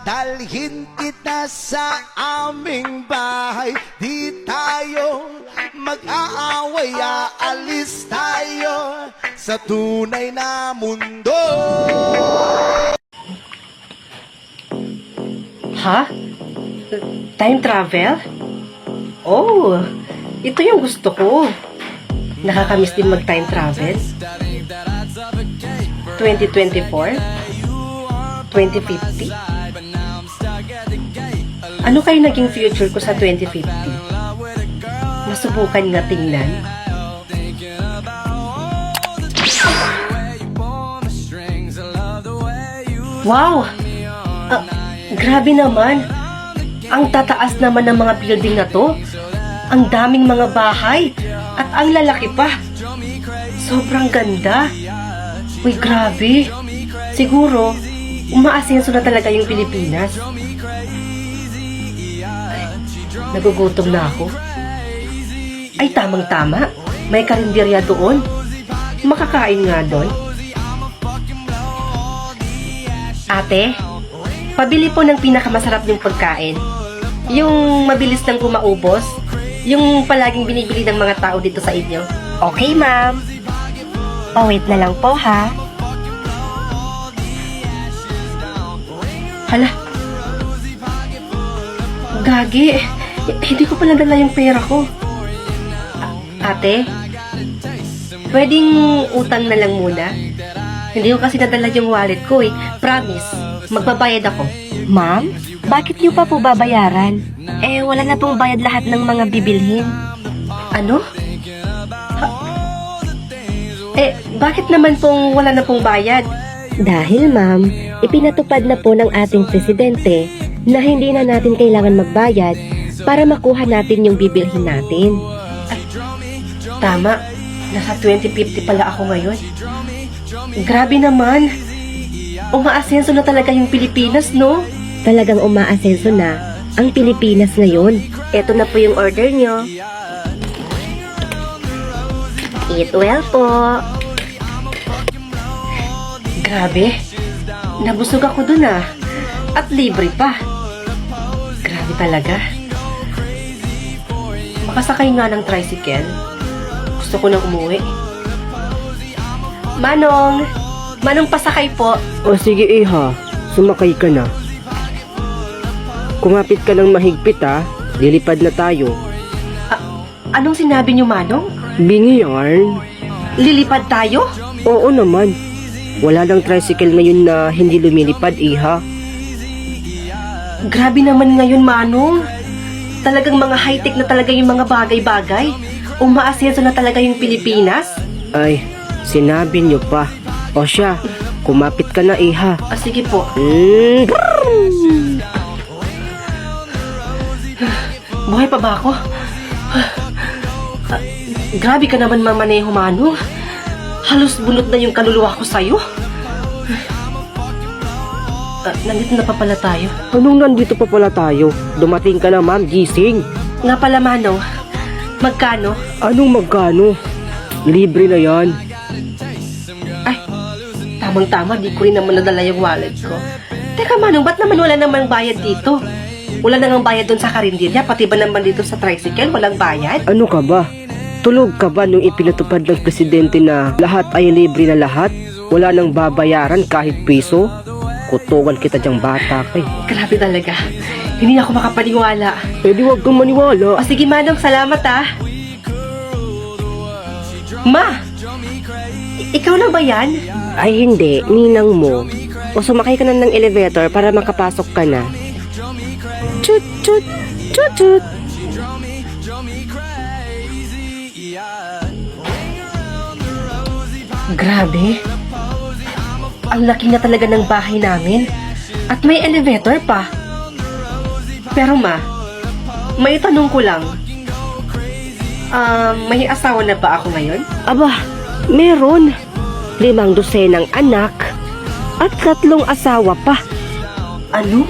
Dalhin kita sa aming bahay, di tayo mag-aaway, aalis tayo sa tunay na mundo. Ha? Time travel? Oh, ito yung gusto ko. Nakakamiss din mag-time travel. 2024? 2050? Ano kayo naging future ko sa 2050? Masubukan nga tingnan. Wow! Grabe naman! Ang tataas naman ng mga building na to. Ang daming mga bahay. At ang lalaki pa. Sobrang ganda. Uy, grabe. Siguro, umaasenso na talaga yung Pilipinas. Nagugutom na ako. Ay, tamang-tama. May karinderya doon. Makakain nga doon. Ate, pabili po ng pinakamasarap niyong pagkain. Yung mabilis nang kumaubos. Yung palaging binibili ng mga tao dito sa inyo. Okay, ma'am. Wait na lang po, ha? Hala. Gagi. Hindi ko pala dala yung pera ko. Ate, pwedeng utang na lang muna? Hindi ko kasi nadala yung wallet ko eh. Promise, magbabayad ako. Ma'am, bakit niyo pa po babayaran? Wala na pong bayad lahat ng mga bibilhin. Ano? Bakit naman pong wala na pong bayad? Dahil, ma'am, ipinatupad na po ng ating presidente na hindi na natin kailangan magbayad para makuha natin yung bibilhin natin. Tama, nasa 2050 pala ako ngayon. Grabe naman. Umaasenso na talaga yung Pilipinas, no? Talagang umaasenso na ang Pilipinas ngayon. Eto na po yung order nyo. Eat well po. Grabe. Nabusog ako dun ah. At libre pa. Grabe talaga. Makasakay nga ng tricycle. Gusto ko nang umuwi. Manong! Manong, pasakay po. O sige iha, sumakay ka na. Kumapit ka ng mahigpit ha, lilipad na tayo. Anong sinabi niyo, Manong? Bingi yarn. Lilipad tayo? Oo naman. Wala lang tricycle ngayon na hindi lumilipad iha. Grabe naman ngayon, Manong. Talagang mga high-tech na talaga yung mga bagay-bagay. Umaasenso na talaga yung Pilipinas. Ay, sinabi niyo pa. O siya, kumapit ka na iha. Sige po. Buhay pa ba ako? Grabe ka naman mamaneho, Manong. Halos bunot na yung kaluluwa ko sa'yo. Nandito na pa pala tayo. Anong nandito pa pala tayo? Dumating ka na ma'am, gising. Nga pala, Manong. Magkano? Anong magkano? Libre na yan. Ay, tamang-tama, di ko rin naman nadala yung wallet ko. Teka, Manong, ba't naman wala namang bayad dito? Wala namang bayad doon sa karinderya, pati ba naman dito sa tricycle, walang bayad? Ano ka ba? Tulog ka ba nung ipinatupad ng presidente na lahat ay libre na lahat? Wala nang babayaran kahit piso? Kutuwan kita dyang bata kay. Grabe talaga. Hindi ako makapaniwala. Di wag kang maniwala. O sige, Manong, salamat ah. Ma! Ikaw lang ba yan? Ay hindi, ninang mo. O sumakay ka na ng elevator para makapasok ka na. Chut chut chut chut. Grabe. Ang laki na talaga ng bahay namin. At may elevator pa. Pero ma, may tanong ko lang. May asawa na ba ako ngayon? Aba, meron. 5 dosenang anak at 3 asawa pa. Ano?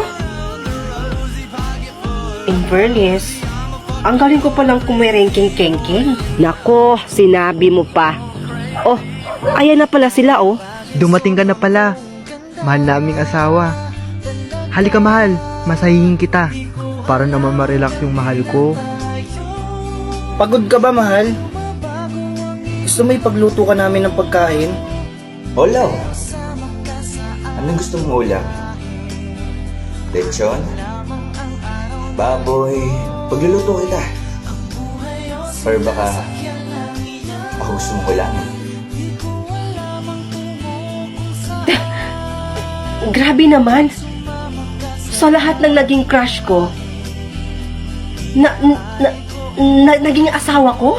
In fairness, ang galing ko palang kumerengking-kengking. Nako, sinabi mo pa. Oh, ayan na pala sila oh. Dumating ka na pala. Mahal naming asawa. Halika mahal, masahihin kita. Para naman ma-relax yung mahal ko. Pagod ka ba, mahal? Gusto mo ipagluto ka namin ng pagkain? Olaw. Anong gusto mong ulam? Lechon? Baboy? Pagluluto kita. Or baka ako gusto mong ulamin. Grabe naman. Sa lahat ng naging crush ko, naging asawa ko?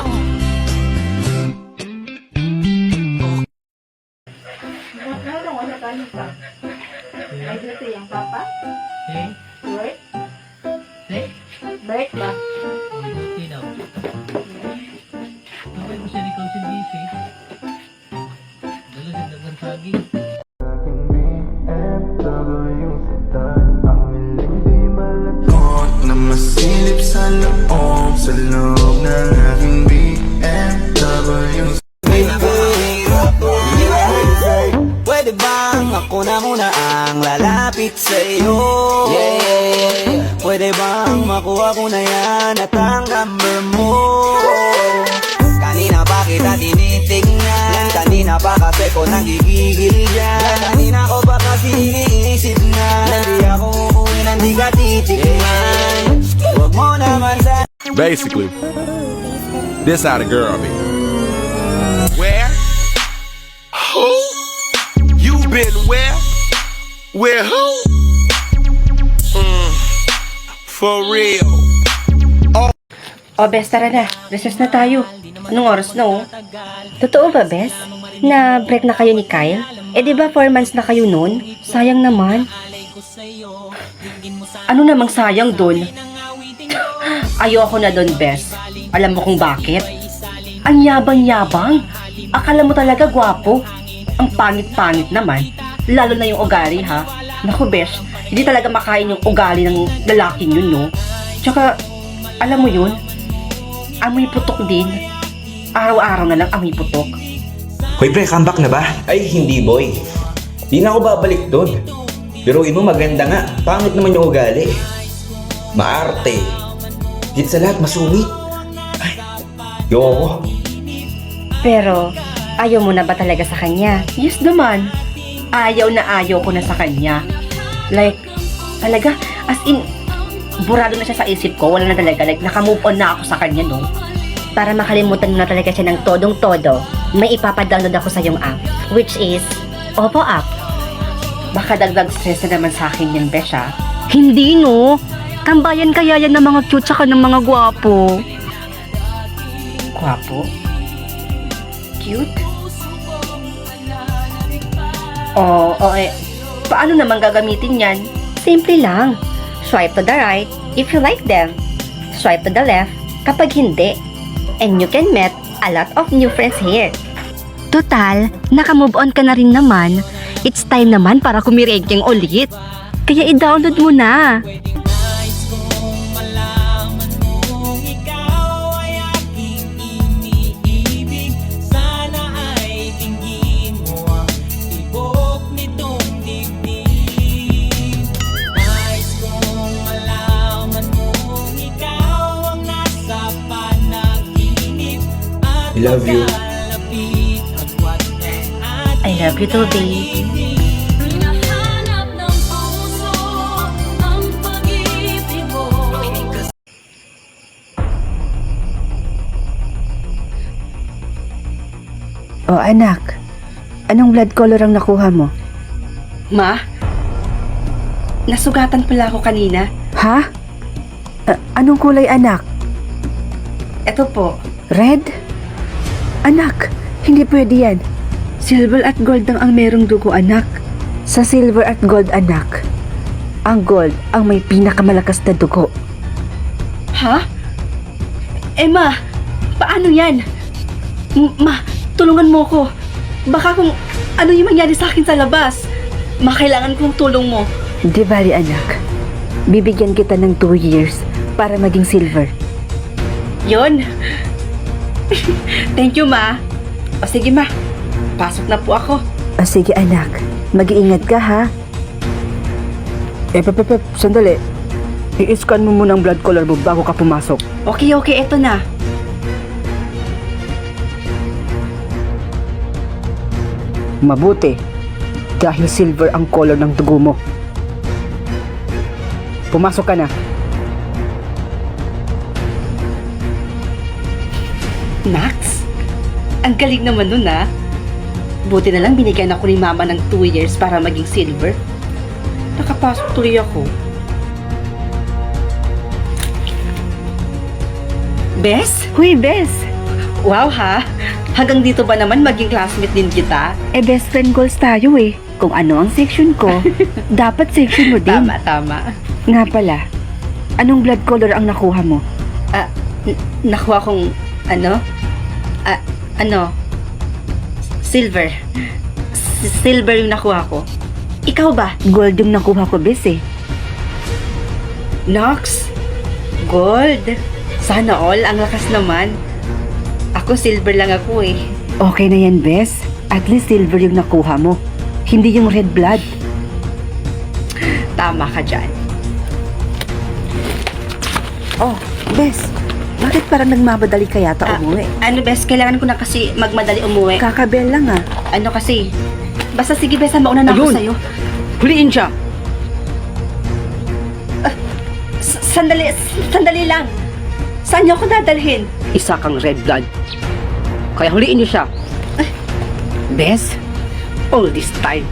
Na masilip sa loob, sa loob ng aking BMW. Pwede bang ako na muna ang lalapit sa'yo? Yeah. Pwede bang makuha ko na yan at ang number mo? Kanina pa kita tinitingnan, kanina pa kasi ko nagigigil dyan. Kanina ko pa kasi iniisip na hindi ako uuwi na hindi ka titikman. Huwag mo naman sa... Basically, this how the girl be. Where? Who? You been where? Where who? For real. O, Bes, tara na. Recess na tayo. Anong oras na, oh? Totoo ba, Bes? Na break na kayo ni Kyle? Eh di ba 4 months na kayo noon? Sayang naman. Ano namang sayang dun? Ayoko na dun, Bes. Alam mo kung bakit? Ang yabang-yabang. Akala mo talaga gwapo. Ang pangit-pangit naman. Lalo na yung ugali, ha? Naku, Bes, hindi talaga makain yung ugali ng lalaking yun, no? Tsaka, alam mo yun? Amoy putok din. Araw-araw na lang amoy putok. Hoy pre, comeback na ba? Ay, hindi boy. Di na ako babalik doon. Pero mo maganda nga. Pangit naman yung ugali. Maarte. Higit sa lahat, masungit. Ay, yoko. Pero, ayaw mo na ba talaga sa kanya? Yes naman. Ayaw na ayaw ko na sa kanya. Like, talaga, as in, burado na siya sa isip ko. Wala na talaga. Like, nakamove on na ako sa kanya, no? Para makalimutan mo na talaga siya ng todong-todo, may ipapadownload ako sa iyong app, which is Oppo app. Baka dagdag stress na naman sa akin yan, Besha. Hindi no, tambayan kaya yan ng mga cute saka ng mga gwapo. Gwapo? Cute? Oo, paano naman gagamitin yan? Simple lang, swipe to the right if you like them, swipe to the left kapag hindi, and you can meet a lot of new friends here. Total, naka-move on ka na rin naman. It's time naman para kumirengking ulit. Kaya i-download mo na. I love you. I love you too, babe. Oh anak, anong blood color ang nakuha mo? Ma? Nasugatan pala ako kanina. Ha? Anong kulay anak? Eto po, Red? Anak, hindi pwede yan. Silver at gold ang merong dugo anak. Sa silver at gold anak, Ang gold ang may pinakamalakas na dugo. Ha? Ma, paano yan? Ma, tulungan mo ko. Baka kung ano yung mangyari sa akin sa labas, makailangan kong tulong mo. Di bali anak, bibigyan kita ng 2 years para maging silver. Yon. Thank you, Ma. O sige, Ma. Pasok na po ako. O sige anak, mag-iingat ka ha. Sandali. I-scan mo muna ang blood color mo bago ka pumasok. Okay, eto na. Mabuti. Dahil silver ang color ng dugo mo. Pumasok ka na. Max? Ang galing naman nun, ah. Buti na lang binigyan ako ni Mama ng 2 years para maging silver. Nakapasok tuloy ako. Bes? Huy, Bes! Wow, ha? Hanggang dito ba naman maging classmate din kita? Best friend goals tayo eh. Kung ano ang section ko, dapat section mo din. Tama. Nga pala, anong blood color ang nakuha mo? Nakuha kong, silver. Silver yung nakuha ko. Ikaw ba? Gold yung nakuha ko, Bes eh. Nox? Gold? Sana all, ang lakas naman. Ako silver lang ako eh. Okay na yan, Bes. At least silver yung nakuha mo. Hindi yung red blood. Tama ka dyan. Oh, Bes. Bakit parang nagmamadali ka yata umuwi? Bes, kailangan ko na kasi magmadali umuwi. Kakabel lang ah. Kasi, basta sige Bes, mauna na ako Ayun! sa'yo. Huliin siya! Sandali lang. Saan niyo ako dadalhin? Isa kang red blood. Kaya huliin niyo siya. Bes, all this time,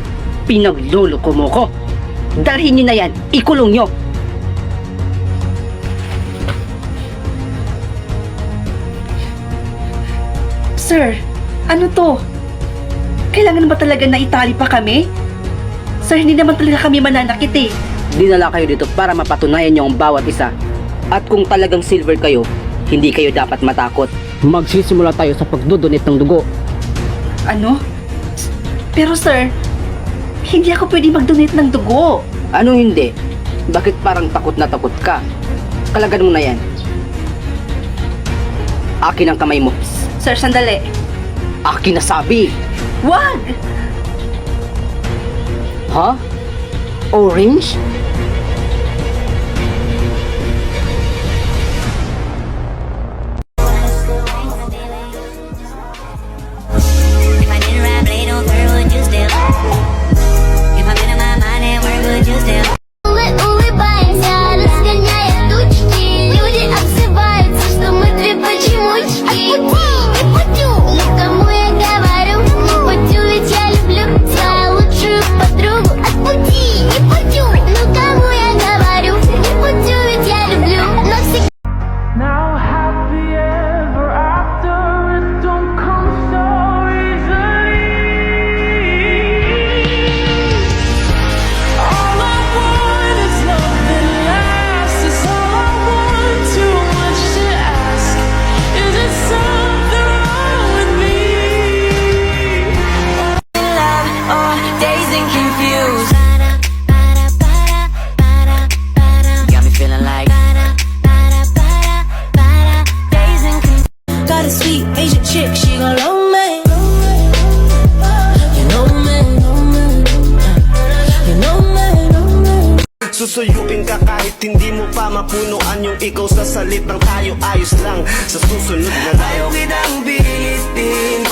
pinagluloko mo ko. Dalhin niyo na yan, ikulong niyo. Sir, ano to? Kailangan ba talaga na itali pa kami? Sir, hindi naman talaga kami mananakit eh. Dinala kayo dito para mapatunayan niyo ang bawat isa. At kung talagang silver kayo, hindi kayo dapat matakot. Magsisimula tayo sa pagdodonate ng dugo. Ano? Pero sir, hindi ako pwede mag-donate ng dugo. Ano hindi? Bakit parang takot na takot ka? Kalagan mo na yan. Akin ang kamay mo. Sir, sandali. Akin na sabi! Wag! Ha? Orange? If I didn't rap late on her, would you still? If I'm in my mind and where would you still? Улыбаемся, разгоняя тучки. Люди обзываются, что мы две почемучки. Не путю, но кому я говорю? Не путю, ведь я люблю свою лучшую подругу. Отпути, не путю, но кому я говорю? Не путю, ведь я люблю навсегда. Now happy ever after, it don't come so easily. All I want is love that lasts. Is all I want, too much to ask. Is it something wrong with me? Love, dazed and confused. Got me feeling like dazed and confused. Got a sweet Asian chick, she gon' love me. You know me, you know me. Susuyuin ka kahit hindi mo pa mapunuan yung ikaw sa salitang tayo ayos lang. Sa susunod na tayo kitang bilitin.